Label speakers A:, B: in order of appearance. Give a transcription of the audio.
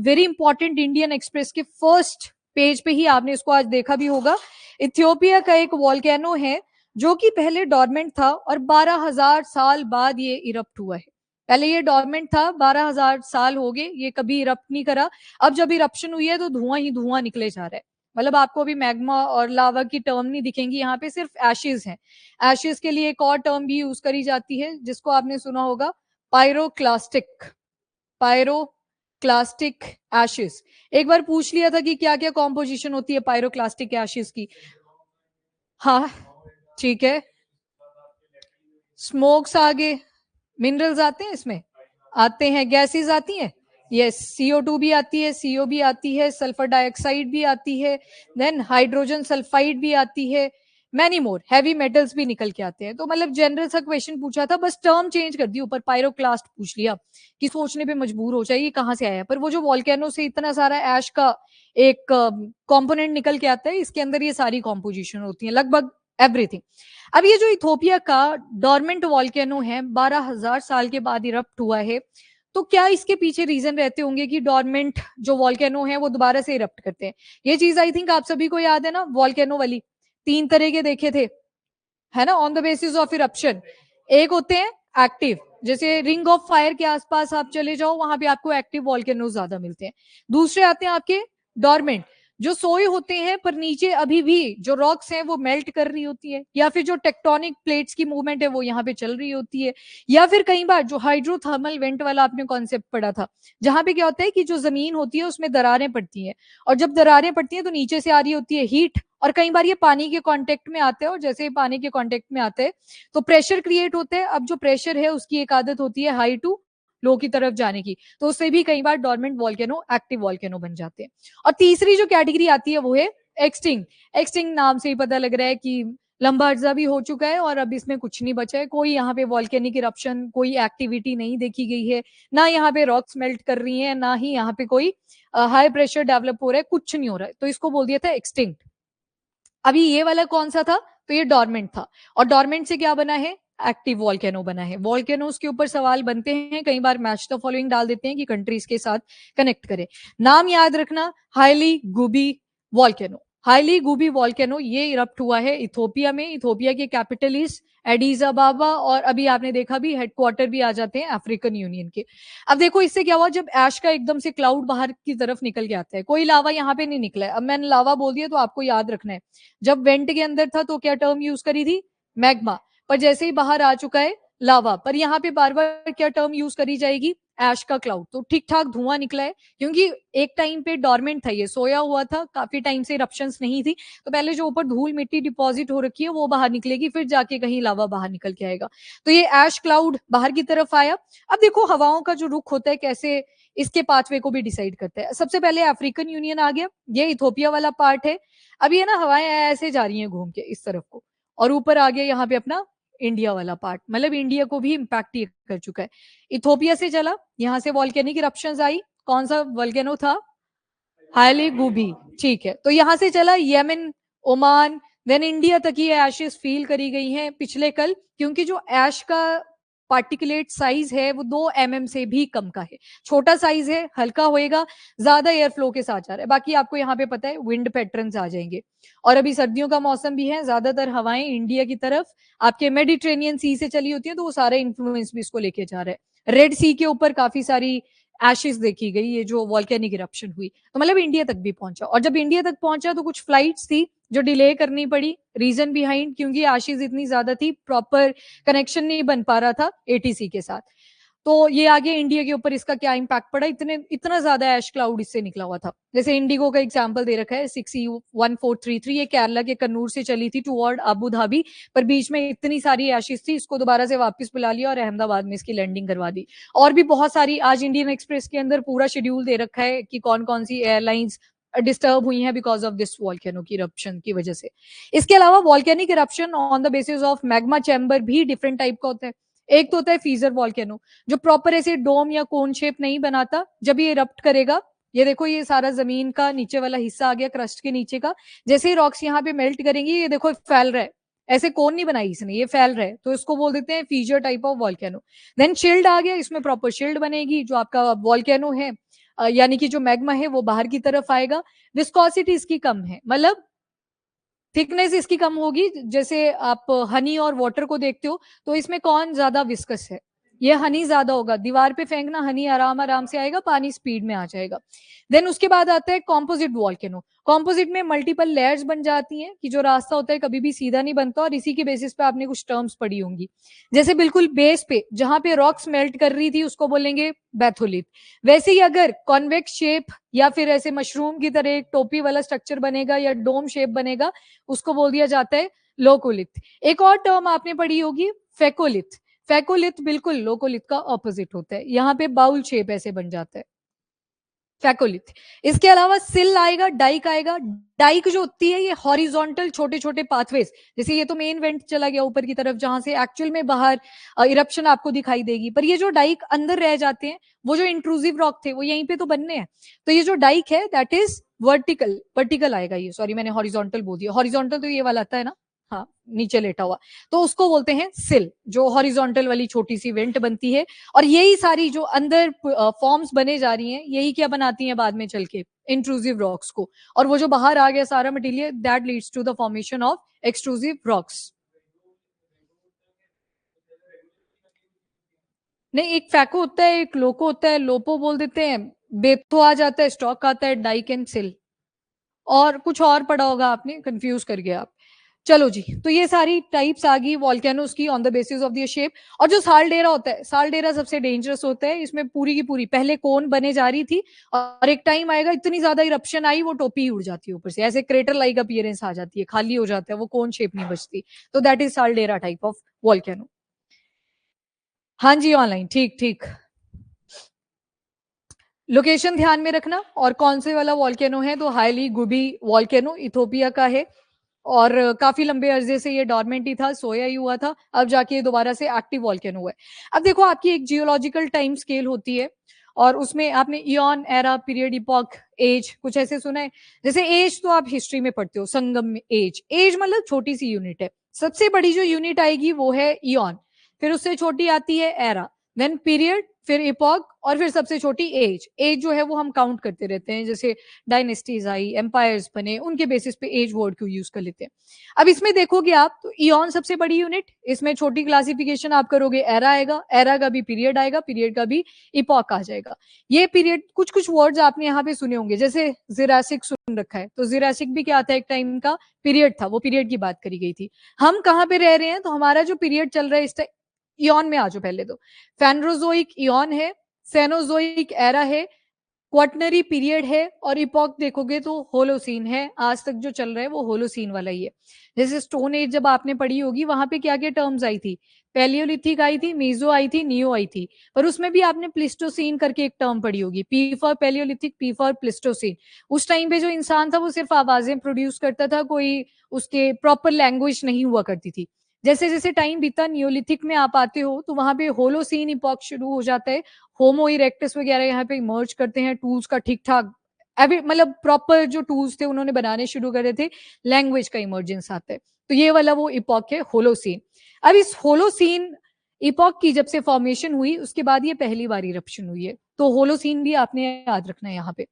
A: Very important, Indian express के first page पे ही आपने इसको आज देखा भी होगा। इथियोपिया का एक वॉल्केनो है जो कि पहले डॉर्मेंट था और 12,000 साल बाद ये इरप्ट हुआ है। पहले ये डॉर्मेंट था, 12,000 साल हो गए, ये कभी इरप्ट नहीं करा। अब जब इरप्शन हुई है तो धुआं ही धुआं निकले जा रहा है। मतलब आपको अभी मैग्मा और लावा की टर्म नहीं दिखेंगी, यहाँ पे सिर्फ एशेज हैं। एशेज के लिए एक और टर्म भी यूज करी जाती है जिसको आपने सुना होगा, पायरोक्लास्टिक। Pyroclastic Ashes. एक बार पूछ लिया था कि क्या क्या कॉम्पोजिशन होती है पायरोक्लास्टिक एशेज की। हाँ ठीक है, स्मोक्स आगे, मिनरल्स आते हैं इसमें, आते हैं, गैसेस आती हैं, यस, CO2 भी आती है, CO भी आती है, सल्फर डाइऑक्साइड भी आती है, देन हाइड्रोजन सल्फाइड भी आती है, मैनी मोर हैवी मेटल्स भी निकल के आते हैं। तो मतलब जनरल सा क्वेश्चन पूछा था, बस टर्म चेंज कर दी, ऊपर पायरोक्लास्ट पूछ लिया कि सोचने पे मजबूर हो जाइए कहां से आया। पर वो जो वॉल्केनो से इतना सारा ऐश का एक कंपोनेंट निकल के आता है, इसके अंदर ये सारी कॉम्पोजिशन होती है, लगभग एवरीथिंग। अब ये जो इथोपिया का डॉर्मेंट वॉल्केनो है, 12,000 साल के बाद इरप्ट हुआ है, तो क्या इसके पीछे रीजन रहते होंगे कि डॉर्मेंट जो वॉल्केनो है वो दोबारा से इरप्ट करते हैं। ये चीज आई थिंक आप सभी को याद है ना, वॉल्केनो वाली 3 तरह के देखे थे, है ना, on the basis of eruption. एक होते हैं एक्टिव, जैसे रिंग ऑफ फायर के आसपास आप चले जाओ, वहां पे आपको एक्टिव वॉल्केनो ज्यादा मिलते हैं। दूसरे आते हैं आपके डॉर्मेंट, जो सोए होते हैं पर नीचे अभी भी जो रॉक्स हैं वो मेल्ट कर रही होती है, या फिर जो टेक्टोनिक प्लेट्स की मूवमेंट है वो यहाँ पे चल रही होती है, या फिर कई बार जो हाइड्रोथर्मल वेंट वाला आपने कॉन्सेप्ट पढ़ा था, जहां पे क्या होता है कि जो जमीन होती है उसमें दरारें पड़ती हैं, और जब दरारें पड़ती हैं तो नीचे से आ रही होती है हीट, और कई बार ये पानी के कांटेक्ट में आते हैं, और जैसे ही पानी के कांटेक्ट में आते हैं तो प्रेशर क्रिएट होते हैं। अब जो प्रेशर है उसकी एक आदत होती है हाई टू लो की तरफ जाने की, तो उससे भी कई बार डॉर्मेंट वॉल्केनो एक्टिव वॉल्केनो बन जाते हैं। और तीसरी जो कैटेगरी आती है वो है एक्सटिंग। एक्सटिंग नाम से ही पता लग रहा है कि लंबा अर्जा भी हो चुका है और अब इसमें कुछ नहीं बचा है, कोई यहाँ पे वॉल्केनिक इरप्शन, कोई एक्टिविटी नहीं देखी गई है, ना यहाँ पे रॉक्स मेल्ट कर रही है, ना ही यहाँ पे कोई हाई प्रेशर डेवलप हो रहा है, कुछ नहीं हो रहा है, तो इसको बोल दिया था एक्सटिंक्ट। अभी ये वाला कौन सा था, तो ये डॉर्मेंट था, और डॉर्मेंट से क्या बना है, एक्टिव वॉल्केनो बना है। वॉल्केनोस के ऊपर सवाल बनते हैं, कई बार मैच द फॉलोइंग डाल देते हैं कि कंट्रीज के साथ कनेक्ट करें। नाम याद रखना, हाईली गुबी वॉल्केनो। हाईली गुबी वॉल्केनो ये इरप्ट हुआ है इथोपिया में। इथोपिया की कैपिटल इज एडिस अबाबा, और अभी आपने देखा भी हेडक्वार्टर भी आ जाते हैं अफ्रीकन यूनियन के। अब देखो इससे क्या हुआ, जब ऐश का एकदम से क्लाउड बाहर की तरफ निकल के आता है, कोई लावा यहाँ पे नहीं निकला है। अब मैंने लावा बोल दिया तो आपको याद रखना है, जब वेंट के अंदर था तो क्या टर्म यूज करी थी, मैग्मा, पर जैसे ही बाहर आ चुका है लावा, पर यहाँ पे बार बार क्या टर्म यूज करी जाएगी, ऐश का क्लाउड। तो ठीक ठाक धुआं निकला है, क्योंकि एक टाइम पे डॉर्मेंट था, ये सोया हुआ था, काफी टाइम से इरप्शंस नहीं थी, तो पहले जो ऊपर धूल मिट्टी डिपॉजिट हो रखी है वो बाहर निकलेगी, फिर जाके कहीं लावा बाहर निकल के आएगा। तो ये ऐश क्लाउड बाहर की तरफ आया। अब देखो हवाओं का जो रुख होता है कैसे इसके पाथवे को भी डिसाइड करता है। सबसे पहले अफ्रीकन यूनियन आ गया, ये इथोपिया वाला पार्ट है। अब ये ना हवाएं ऐसे जा रही हैं घूम के इस तरफ को, और ऊपर आ गया यहाँ पे अपना इंडिया वाला पार्ट, मतलब इंडिया को भी इम्पैक्ट ये कर चुका है। इथोपिया से चला, यहाँ से वॉल्केनिक इरप्शंस आई, कौन सा वॉल्केनो था, हाईली गुबी, ठीक है। तो यहाँ से चला यमन, ओमान, देन इंडिया तक ये एशेस फील करी गई हैं पिछले कल, क्योंकि जो ऐश का पार्टिकुलेट साइज है वो 2 mm से भी कम का है, छोटा साइज है, हल्का होएगा, ज्यादा एयर फ्लो के साथ जा रहा है। बाकी आपको यहाँ पे पता है विंड पैटर्न्स आ जाएंगे, और अभी सर्दियों का मौसम भी है, ज्यादातर हवाएं इंडिया की तरफ आपके मेडिटेरेनियन सी से चली होती है, तो वो सारे इन्फ्लुएंस भी इसको लेके जा रहा है। रेड सी के ऊपर काफी सारी एशेस देखी गई, ये जो वॉल्केनिक इरप्शन हुई, तो मतलब इंडिया तक भी पहुंचा, और जब इंडिया तक पहुंचा तो कुछ फ्लाइट्स थी जो डिले करनी पड़ी, रीजन बिहाइंड क्योंकि एशेस इतनी ज्यादा थी, प्रॉपर कनेक्शन नहीं बन पा रहा था ATC के साथ। तो ये आगे इंडिया के ऊपर इसका क्या इम्पैक्ट पड़ा, इतना ज्यादा ऐश क्लाउड इससे निकला हुआ था। जैसे इंडिगो का एग्जांपल दे रखा है 6E1433, ये केरला के कन्नूर से चली थी टुवर्ड अबू धाबी, पर बीच में इतनी सारी एशेस थी, इसको दोबारा से वापस बुला लिया और अहमदाबाद में इसकी लैंडिंग करवा दी। और भी बहुत सारी, आज इंडियन एक्सप्रेस के अंदर पूरा शेड्यूल दे रखा है कि कौन कौन सी एयरलाइंस डिस्टर्ब हुई हैं बिकॉज ऑफ दिस वॉल्केनो की इरप्शन की वजह से। इसके अलावा volcanic eruption on the basis of magma chamber भी डिफरेंट टाइप का होता है। एक तो होता है फीजर वॉल्केनो, जो प्रॉपर ऐसे डोम या कोन शेप नहीं बनाता, जब ये इरप्ट करेगा, ये देखो ये सारा जमीन का नीचे वाला हिस्सा आ गया क्रस्ट के नीचे का, जैसे ही रॉक्स यहाँ पे मेल्ट करेंगी ये देखो फैल रहा है, ऐसे कोन नहीं बनाई इसने, ये फैल रहा है, तो इसको बोल देते हैं fissure type of volcano. Then shield आ गया, इसमें प्रॉपर शिल्ड बनेगी, जो आपका वॉल्केनो है यानी कि जो मैग्मा है वो बाहर की तरफ आएगा। विस्कोसिटी इसकी कम है, मतलब थिकनेस इसकी कम होगी। जैसे आप हनी और वाटर को देखते हो तो इसमें कौन ज्यादा विस्कस है, ये हनी ज्यादा होगा। दीवार पे फेंकना, हनी आराम आराम से आएगा, पानी स्पीड में आ जाएगा। देन उसके बाद आता है कॉम्पोजिट वॉल्केनो। कॉम्पोजिट में मल्टीपल लेयर्स बन जाती हैं कि जो रास्ता होता है कभी भी सीधा नहीं बनता, और इसी के बेसिस पे आपने कुछ टर्म्स पढ़ी होंगी। जैसे बिल्कुल बेस पे जहां पे रॉक्स मेल्ट कर रही थी उसको बोलेंगे बैथोलिथ। वैसे ही अगर कॉन्वेक्स शेप या फिर ऐसे मशरूम की तरह एक टोपी वाला स्ट्रक्चर बनेगा या डोम शेप बनेगा, उसको बोल दिया जाता है लोकोलिथ। एक और टर्म आपने पढ़ी होगी फेकोलिथ। फेकोलिथ बिल्कुल लोकोलिथ का ऑपोजिट होता है, यहाँ पे बाउल शेप ऐसे बन जाता है, फेकोलिथ। इसके अलावा सिल आएगा, डाइक आएगा। डाइक जो होती है ये हॉरिजॉन्टल छोटे छोटे पाथवेज, जैसे ये तो मेन वेंट चला गया ऊपर की तरफ जहां से एक्चुअल में बाहर इरप्शन आपको दिखाई देगी, पर ये जो डाइक अंदर रह जाते हैं, वो जो इंट्रूसिव रॉक थे वो यहीं पे तो बनने हैं। तो ये जो डाइक है दैट इज वर्टिकल, वर्टिकल आएगा ये, सॉरी मैंने हॉरिजॉन्टल बोल दिया। हॉरिजॉन्टल तो ये वाला आता है ना, हाँ नीचे लेटा हुआ, तो उसको बोलते हैं सिल, जो हॉरिजॉन्टल वाली छोटी सी वेंट बनती है। और यही सारी जो अंदर फॉर्म्स बने जा रही हैं, यही क्या बनाती हैं बाद में चल के, इंट्रूसिव रॉक्स को। और वो जो बाहर आ गया सारा material, that leads to the formation of extrusive rocks. नहीं, एक फैको होता है, एक लोको होता है, लोपो बोल देते हैं, बेथो आ जाता है, स्टॉक आता है, डाइक एंड सिल। और कुछ और पढ़ा होगा आपने, कंफ्यूज कर गया आप। चलो जी, तो ये सारी टाइप्स आ गई वॉल्केनोस की on the basis of the shape. और जो साल्डेरा होता है, साल्डेरा सबसे डेंजरस होता है। इसमें पूरी की पूरी पहले कोन बने जा रही थी, और एक टाइम आएगा इतनी ज्यादा इरप्शन आई वो टोपी उड़ जाती है ऊपर से, ऐसे क्रेटर लाइक अपीयरेंस आ जाती है, खाली हो जाता है वो, कोन शेप नहीं बचती। तो that is caldera type of volcano. हाँ जी, ऑनलाइन, ठीक ठीक। लोकेशन ध्यान में रखना, और कौन से वाला वॉल्केनो है, तो हाईली गुबी वॉल्केनो इथोपिया का है। और काफी लंबे अरसे से ये डॉर्मेंट ही था, सोया ही हुआ था, अब जाके ये दोबारा से एक्टिव वॉल्केनो हुआ है। अब देखो, आपकी एक जियोलॉजिकल टाइम स्केल होती है, और उसमें आपने eon, era, period, epoch, age कुछ ऐसे सुना है। जैसे एज तो आप हिस्ट्री में पढ़ते हो, संगम में एज, एज मतलब छोटी सी यूनिट है। सबसे बड़ी जो यूनिट आएगी वो है इयॉन, फिर उससे छोटी आती है एरा, देन पीरियड, फिर इपॉक, और फिर सबसे छोटी एज। एज जो है वो हम काउंट करते रहते हैं, जैसे डायनेस्टीज आई, एम्पायर्स बने, उनके बेसिस पे एज वर्ड को यूज कर लेते हैं। अब इसमें देखोगे आप तो इयॉन सबसे बड़ी यूनिट, इसमें छोटी क्लासिफिकेशन आप करोगे एरा आएगा, एरा का भी पीरियड आएगा, पीरियड का भी इपॉक आ जाएगा। ये पीरियड, कुछ कुछ वर्ड्स आपने यहाँ पे सुने होंगे, जैसे जिरासिक सुन रखा है, तो जिरासिक भी क्या था, एक टाइम का पीरियड था, वो पीरियड की बात करी गई थी। हम कहाँ पे रह रहे हैं, तो हमारा जो पीरियड चल रहा है इस टाइम, इयॉन में आ जाओ पहले तो। फेनरोजोइक इयॉन है, सेनोजोइक एरा है, क्वाटनरी पीरियड है, और इपॉक देखोगे तो होलोसीन है। आज तक जो चल रहा है वो होलोसीन वाला ही है। जैसे स्टोन एज जब आपने पढ़ी होगी, वहां पे क्या क्या टर्म्स आई थी, पैलियोलिथिक आई थी, मीजो आई थी, नियो आई थी। पर उसमें भी आपने प्लिस्टोसीन करके एक टर्म पढ़ी होगी, P for Palaeolithic, P for Pleistocene. उस टाइम पे जो इंसान था वो सिर्फ आवाजें प्रोड्यूस करता था, कोई उसके प्रॉपर लैंग्वेज नहीं हुआ करती थी। जैसे जैसे टाइम बीता, नियोलिथिक में आप आते हो तो वहां पे होलोसीन इपॉक शुरू हो जाता है। होमो इरेक्टस वगैरह यहाँ पे इमर्ज करते हैं, टूल्स का ठीक ठाक, अभी मतलब प्रॉपर जो टूल्स थे उन्होंने बनाने शुरू करे थे, लैंग्वेज का इमर्जेंस आता है। तो ये वाला वो इपॉक है होलोसीन। अब इस होलोसीन इपॉक की जब से फॉर्मेशन हुई उसके बाद ये पहली बार इरप्शन हुई है, तो होलोसीन भी आपने याद रखना है यहाँ पे।